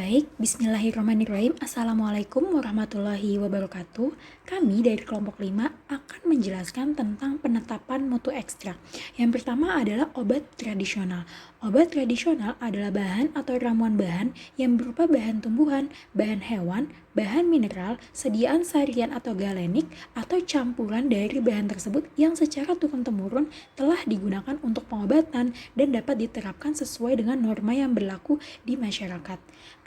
Baik, bismillahirrahmanirrahim. Assalamualaikum warahmatullahi wabarakatuh. Kami dari kelompok 5 akan menjelaskan tentang penetapan mutu ekstrak. Yang pertama adalah obat tradisional. Obat tradisional adalah bahan atau ramuan bahan yang berupa bahan tumbuhan, bahan hewan, bahan mineral, sediaan sarian atau galenik, atau campuran dari bahan tersebut yang secara turun-temurun telah digunakan untuk pengobatan dan dapat diterapkan sesuai dengan norma yang berlaku di masyarakat.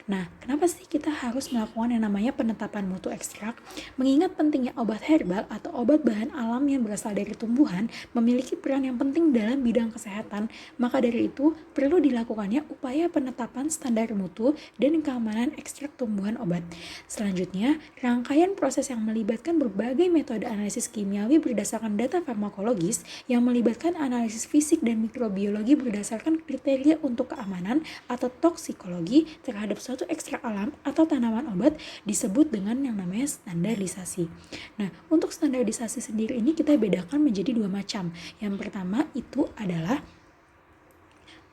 Nah, kenapa sih kita harus melakukan yang namanya penetapan mutu ekstrak? Mengingat pentingnya obat herbal atau obat bahan alam yang berasal dari tumbuhan memiliki peran yang penting dalam bidang kesehatan, maka dari itu perlu dilakukannya upaya penetapan standar mutu dan keamanan ekstrak tumbuhan obat. Selanjutnya, rangkaian proses yang melibatkan berbagai metode analisis kimiawi berdasarkan data farmakologis yang melibatkan analisis fisik dan mikrobiologi berdasarkan kriteria untuk keamanan atau toksikologi terhadap suatu ekstrak alam atau tanaman obat disebut dengan yang namanya standarisasi. Nah, untuk standarisasi sendiri ini kita bedakan menjadi dua macam. Yang pertama itu adalah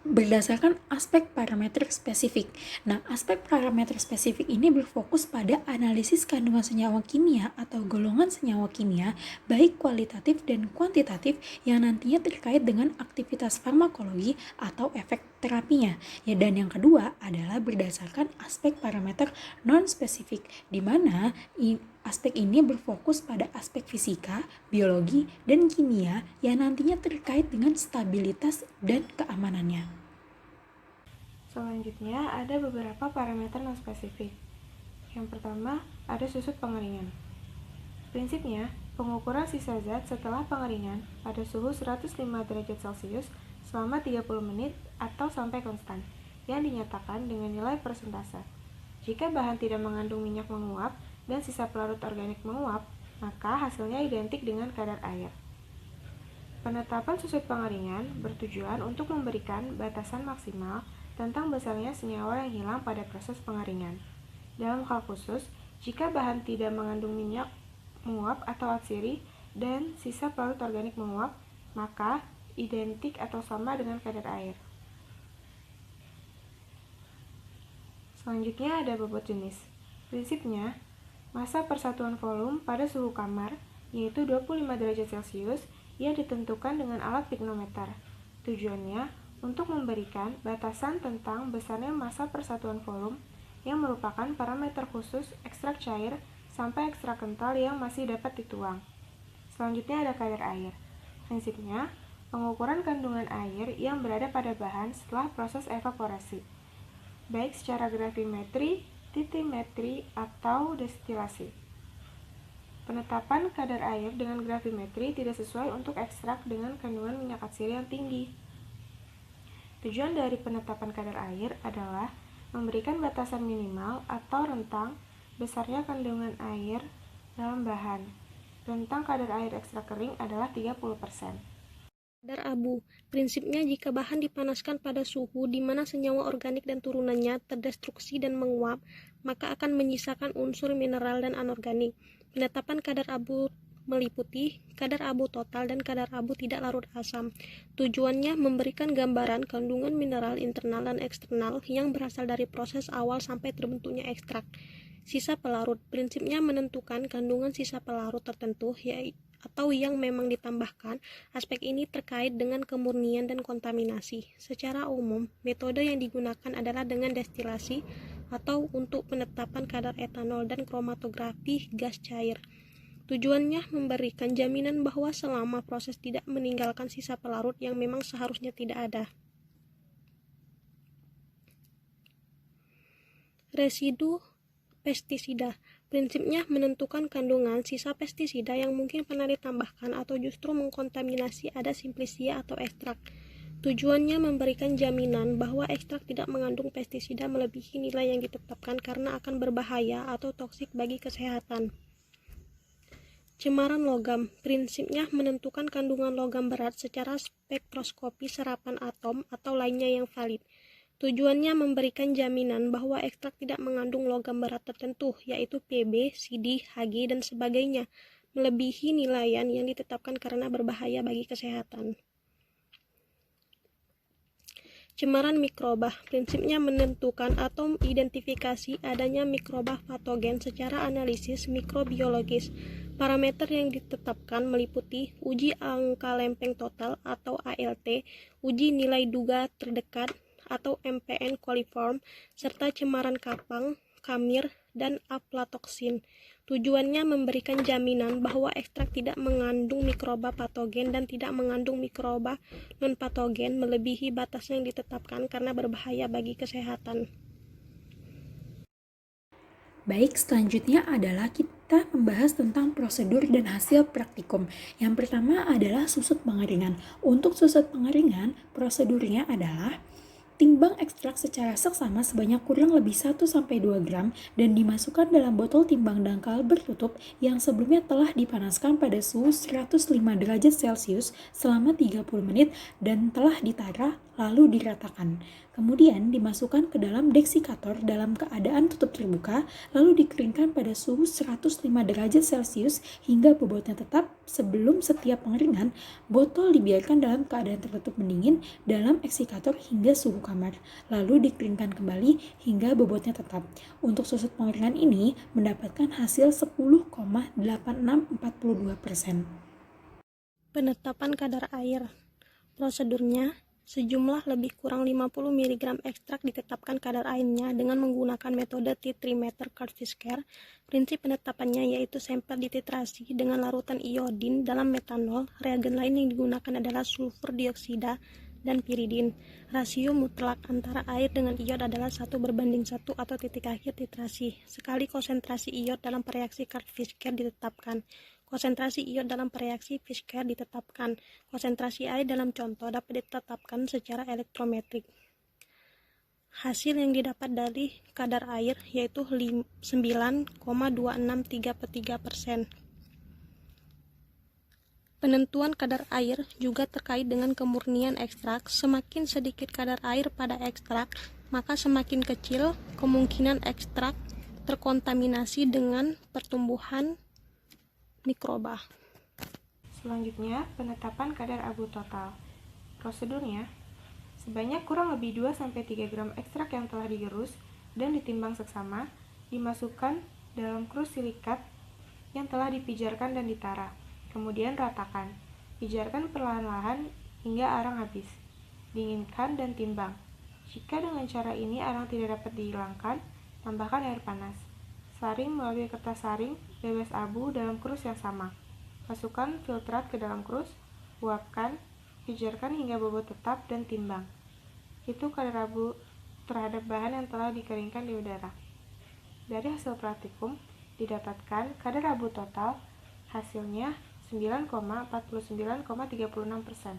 berdasarkan aspek parameter spesifik. Nah, aspek parameter spesifik ini berfokus pada analisis kandungan senyawa kimia atau golongan senyawa kimia, baik kualitatif dan kuantitatif yang nantinya terkait dengan aktivitas farmakologi atau efek terapinya. Ya, dan yang kedua adalah berdasarkan aspek parameter non-spesifik, di mana aspek ini berfokus pada aspek fisika, biologi, dan kimia yang nantinya terkait dengan stabilitas dan keamanannya. Selanjutnya, ada beberapa parameter non-spesifik. Yang pertama, ada susut pengeringan. Prinsipnya, pengukuran sisa zat setelah pengeringan pada suhu 105 derajat Celcius selama 30 menit atau sampai konstan, yang dinyatakan dengan nilai persentase. Jika bahan tidak mengandung minyak menguap dan sisa pelarut organik menguap, maka hasilnya identik dengan kadar air. Penetapan susut pengeringan bertujuan untuk memberikan batasan maksimal tentang besarnya senyawa yang hilang pada proses pengeringan. Dalam hal khusus, jika bahan tidak mengandung minyak menguap atau atsiri dan sisa pelarut organik menguap, maka identik atau sama dengan kadar air. Selanjutnya ada bobot jenis. Prinsipnya, massa persatuan volume pada suhu kamar, yaitu 25 derajat Celcius, yang ditentukan dengan alat pignometer. Tujuannya untuk memberikan batasan tentang besarnya massa persatuan volume yang merupakan parameter khusus ekstrak cair sampai ekstrak kental yang masih dapat dituang. Selanjutnya ada kadar air. Prinsipnya, pengukuran kandungan air yang berada pada bahan setelah proses evaporasi, baik secara gravimetri, titimetri, atau destilasi. Penetapan kadar air dengan gravimetri tidak sesuai untuk ekstrak dengan kandungan minyak atsiri yang tinggi. Tujuan dari penetapan kadar air adalah memberikan batasan minimal atau rentang besarnya kandungan air dalam bahan. Rentang kadar air ekstrak kering adalah 30%. Kadar abu. Prinsipnya jika bahan dipanaskan pada suhu di mana senyawa organik dan turunannya terdestruksi dan menguap, maka akan menyisakan unsur mineral dan anorganik. Penetapan kadar abu meliputi kadar abu total dan kadar abu tidak larut asam. Tujuannya memberikan gambaran kandungan mineral internal dan eksternal yang berasal dari proses awal sampai terbentuknya ekstrak. Sisa pelarut. Prinsipnya menentukan kandungan sisa pelarut tertentu atau yang memang ditambahkan. Aspek ini terkait dengan kemurnian dan kontaminasi. Secara umum, metode yang digunakan adalah dengan destilasi atau untuk penetapan kadar etanol dan kromatografi gas cair. Tujuannya memberikan jaminan bahwa selama proses tidak meninggalkan sisa pelarut yang memang seharusnya tidak ada. Residu pestisida. Prinsipnya menentukan kandungan sisa pestisida yang mungkin pernah ditambahkan atau justru mengkontaminasi ada simplisia atau ekstrak. Tujuannya memberikan jaminan bahwa ekstrak tidak mengandung pestisida melebihi nilai yang ditetapkan karena akan berbahaya atau toksik bagi kesehatan. Cemaran logam. Prinsipnya menentukan kandungan logam berat secara spektroskopi serapan atom atau lainnya yang valid. Tujuannya memberikan jaminan bahwa ekstrak tidak mengandung logam berat tertentu, yaitu Pb, Cd, Hg, dan sebagainya, melebihi nilaian yang ditetapkan karena berbahaya bagi kesehatan. Cemaran mikrobah prinsipnya menentukan atau identifikasi adanya mikrobah patogen secara analisis mikrobiologis. Parameter yang ditetapkan meliputi uji angka lempeng total atau ALT, uji nilai duga terdekat atau MPN coliform, serta cemaran kapang, kamir, dan aflatoksin. Tujuannya memberikan jaminan bahwa ekstrak tidak mengandung mikroba patogen dan tidak mengandung mikroba non-patogen melebihi batas yang ditetapkan karena berbahaya bagi kesehatan. Baik, selanjutnya adalah kita membahas tentang prosedur dan hasil praktikum. Yang pertama adalah susut pengeringan. Untuk susut pengeringan, prosedurnya adalah timbang ekstrak secara seksama sebanyak kurang lebih 1-2 gram dan dimasukkan dalam botol timbang dangkal bertutup yang sebelumnya telah dipanaskan pada suhu 105 derajat Celcius selama 30 menit dan telah ditara lalu diratakan. Kemudian dimasukkan ke dalam deksikator dalam keadaan tutup terbuka, lalu dikeringkan pada suhu 105 derajat Celcius hingga bobotnya tetap. Sebelum setiap pengeringan, botol dibiarkan dalam keadaan tertutup mendingin dalam eksikator hingga suhu kamar, lalu dikeringkan kembali hingga bobotnya tetap. Untuk susut pengeringan ini mendapatkan hasil 10,8642%. Penetapan kadar air. Prosedurnya, sejumlah lebih kurang 50 mg ekstrak ditetapkan kadar airnya dengan menggunakan metode titrimeter Carl-Fisker. Prinsip penetapannya yaitu sampel dititrasi dengan larutan iodin dalam metanol. Reagen lain yang digunakan adalah sulfur dioksida dan piridin. Rasio mutlak antara air dengan iod adalah 1:1 atau titik akhir titrasi. Sekali konsentrasi iod dalam reaksi Carl-Fisker ditetapkan. Konsentrasi iod dalam reaksi Fisker ditetapkan. Konsentrasi air dalam contoh dapat ditetapkan secara elektrometrik. Hasil yang didapat dari kadar air yaitu 9,263/3%. Penentuan kadar air juga terkait dengan kemurnian ekstrak. Semakin sedikit kadar air pada ekstrak, maka semakin kecil kemungkinan ekstrak terkontaminasi dengan pertumbuhan mikroba. Selanjutnya, penetapan kadar abu total. Prosedurnya, sebanyak kurang lebih 2-3 gram ekstrak yang telah digerus dan ditimbang seksama, dimasukkan dalam krus silikat yang telah dipijarkan dan ditara. Kemudian ratakan. Pijarkan perlahan-lahan hingga arang habis. Dinginkan dan timbang. Jika dengan cara ini arang tidak dapat dihilangkan, tambahkan air panas. Saring melalui kertas saring bebas abu dalam krus yang sama. Masukkan filtrat ke dalam krus, uapkan, pijarkan hingga bobot tetap dan timbang. Itu kadar abu terhadap bahan yang telah dikeringkan di udara. Dari hasil praktikum, didapatkan kadar abu total hasilnya 9,49,36%.